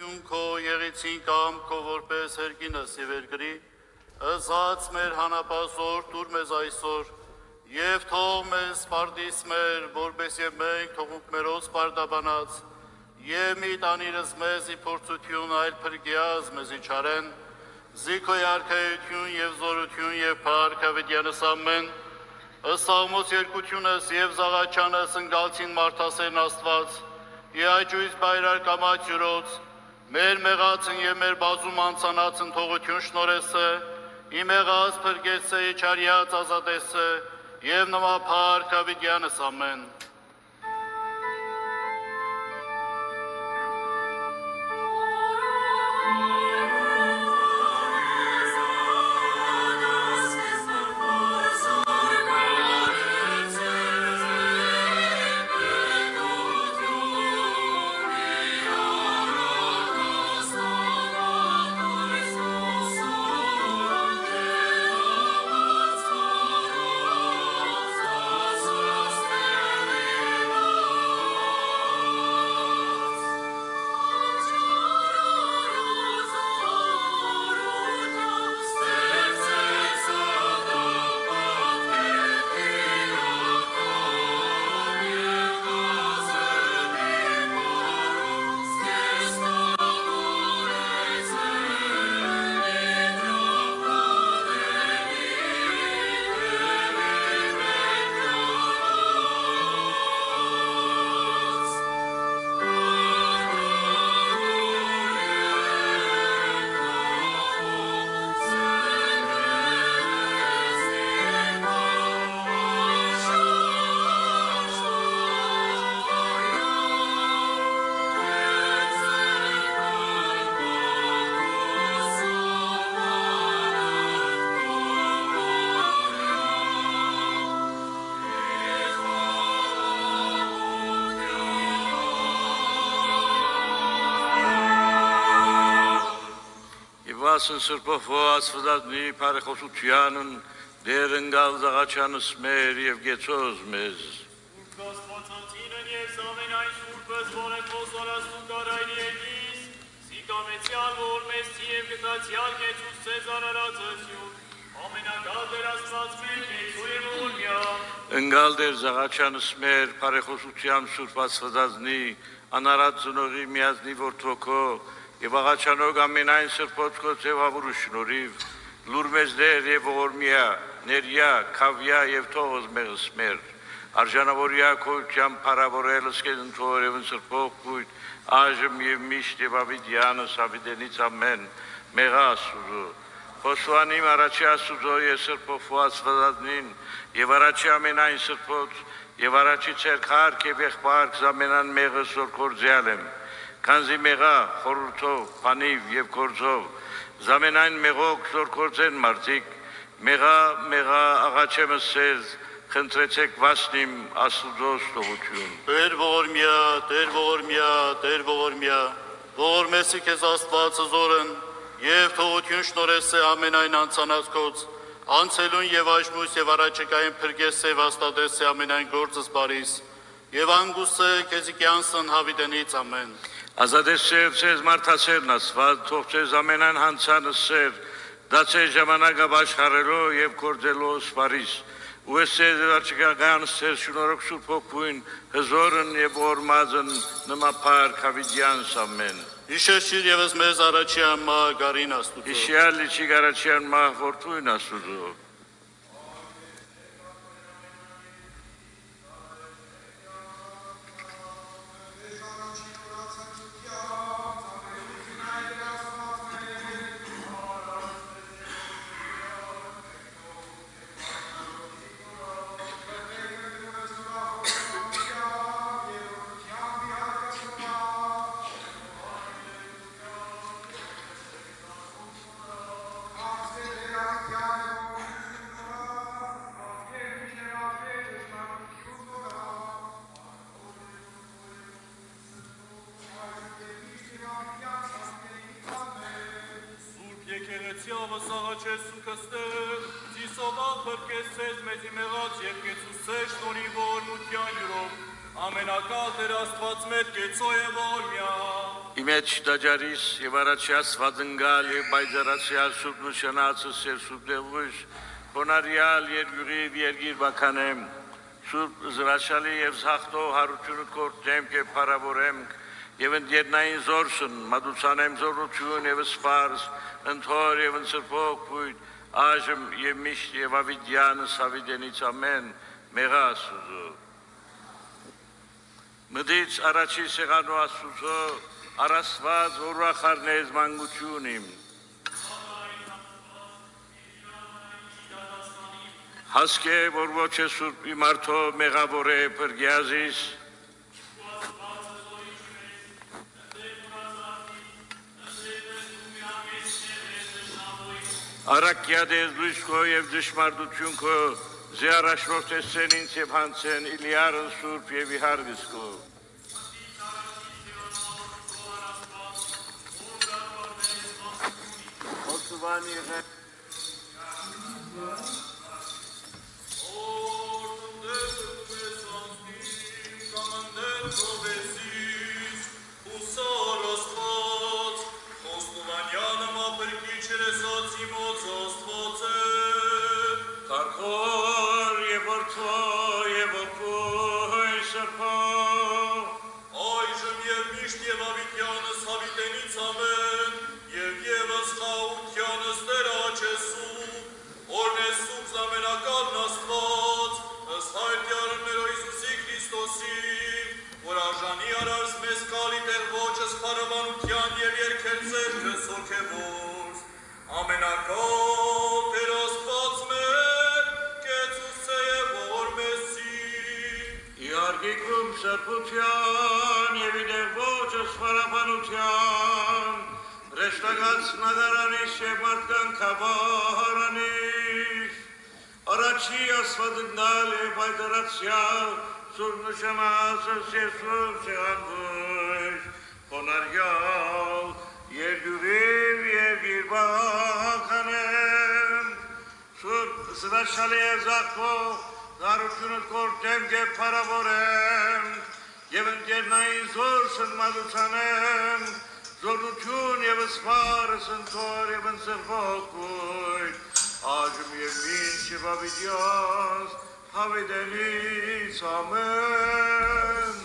Քո եղեցին կամ քո որպես հերկինս եւ երկրի, ըզած մեր հանապազոր դուր մեզ այսօր, եւ թող մեզ պարտիս մեր, որպես եւ մենք թողունք մերոց պարտաբանած, եւ մի տանիրս մեզ իփորձություն այլ փրկյազ մեզի չարեն, զիքո արքայություն եւ զորություն եւ փառք ավետյանս ամեն, ըստ աղմոս երկությունս եւ զաղաչանս ընկալցին մարդասերն Աստված, իաջույց բայրար կամաց յուրոց, մեր մեղացն եւ մեր բազում անցանածն թողություն շնորհեսը, իմ եղած փրկեցը իչարյաց ազատեսը եւ նամա փառք ավետյանս ամեն։ Ասն սրբով Աստվածնի բարեխոսությանն դեր ընկալ զաղաչանս մեր եւ գեցոզ մեզ։ Սուրբ Աստվածածինն եւ ամենայն սուրբս որեքոս արաստու կարայնի եկիս, սիկամեցյալ որ մեզ եւ գտացյալ գեցուս Սեզար արածություն, ամենակալ դեր Աստված մեր գեցու եւ օրմյա։ Ընկալ դեր զաղաչանս մեր բարեխոսության սուրբ Աստվածնի անարատ ծնողի միազնի որդոքո եւ աղաչանոք ամենայն սրբոցքոց եւ հավուրու շնորհիվ լուր մեզ դեր եւ ողորմիա ներյա քավյա եւ թողոզ մեզ մեր արժանավորյա քոյության փարավորելս կեն թողերևն սրբող կույտ այժմ եւ միշտ եւ ավիդյանս ավիդենից ամեն մեղա Աստուծո Խոսուանիմ առաջի Աստուծո եւ սրբով Աստվածնին եւ առաջի ամենայն սրբոց եւ առաջի ցերքարք եւ եղբարք ամենան մեղը սորքորձյալ եմ Քանզի մեղա, խորհրդով, փանիվ եւ գործով, զամենայն մեղոք զորքորձեն մարդիկ, մեղա աղաչեմս սեզ, խնդրեցեք վասնիմ Աստուծոս տողություն։ Տեր ողորմյա, ողորմեսի քեզ Աստվածը զորն, եւ թողություն շնորհեսե ամենայն անցանածքոց, անցելուն եւ այժմուս եւ առաջիկային փրկեսե վաստատեսե ամենայն գործս բարիս, եւ անգուսը քեզի կյանսն հավիտենից ամեն։ Ազատեսեր ձեզ մարդասերն Աստված, թող ձեզ ամենայն հանցանս սեր, դա ձեզ ժամանակավ աշխարհելով եւ գործելով սպարիս, ու ես ձեզ առաջիկան սեր շնորհք սուրբ հոգին, հզորն եւ օրմազն նմա փառք հավիտյանս ամեն։ Իշեշիր եւս մեզ առաջի ամա գարին Աստուծո։ Իշյալ լիչի առաջի ամա որդույն Աստուծո։ Եկեղեցիավս աղաչես ու կստեղ, զիսովալ պրկեսես մեզի մեղած և կեցուսես շնորի ողորմության յուրով, ամենակալ դեր Աստված մեր կեցո և օրմյա։ Իմեջ դաջարիս եւ առաջի Աստված ընկալ եւ բայձարացիալ սուրբ նշանածս եւ սուրբ դեղույս բոնարիալ երկրի երկիր բականեմ սուրբ զրաշալի եւ զախտո հարությունը կորտեմ եւ փարավորեմ եւ ընդերնային զորսն մատուցանեմ զորություն եւ սպարս ընթոր եւ ընսրփոք փույթ այժմ եւ միշտ եւ ավիդյանս ավիդենից ամեն մեղասուզո Մդից առաջի սեղանու Աստուծո Արասված ուրախարնեզ մանգությունիմ Հասկե որ ոչ է սուրբ իմարդո մեղավոր է պրգյազիս Արակյադեզ լույս քո եւ դժմարտություն քո Ზე առաջնորդեցեն ինձ եւ հանցեն Իլիարն սուրբ եւ իհարգս քո Osvani Karkor yevortvo yevopoy serpo Այժմ եւ միշտ եւ ավիտյանս հավիտենից ամեն եւ եւս խաությանս Տեր աչեսու օրնեսուց ամենակալն Աստված ըստ հայտյարումներով Հիսուսի Քրիստոսի որ արժանի արարս մեզ կալի Տեր ոչս փարավանության եւ երկել ձեռքս հոգեվոր ամենակալ Տեր Աստված մեր կեցուսե եւ օրմեսի Իարգիքում սրբության եւ իդեղ ոչս փարավանության Ռեշտագած նադարանիս եւ մարդկան կավարանիս Առաջի Աստված ընկալ եւ բայդարացյալ Սուրբ նշանածս Եսուս սեղանվույս Հոնարյալ երկրիվ երկիր բականեմ Սուրբ զրաշալի եւ զախտող Զարությունը կորտեմ եւ փարավորեմ եւ ընկերնային զորսն մատուցանեմ Զորություն եւ սպարս ընթոր եւ ընսրբոքույն Այժմ եւ միշտ եւ ավիդյանս հավիդենից ամեն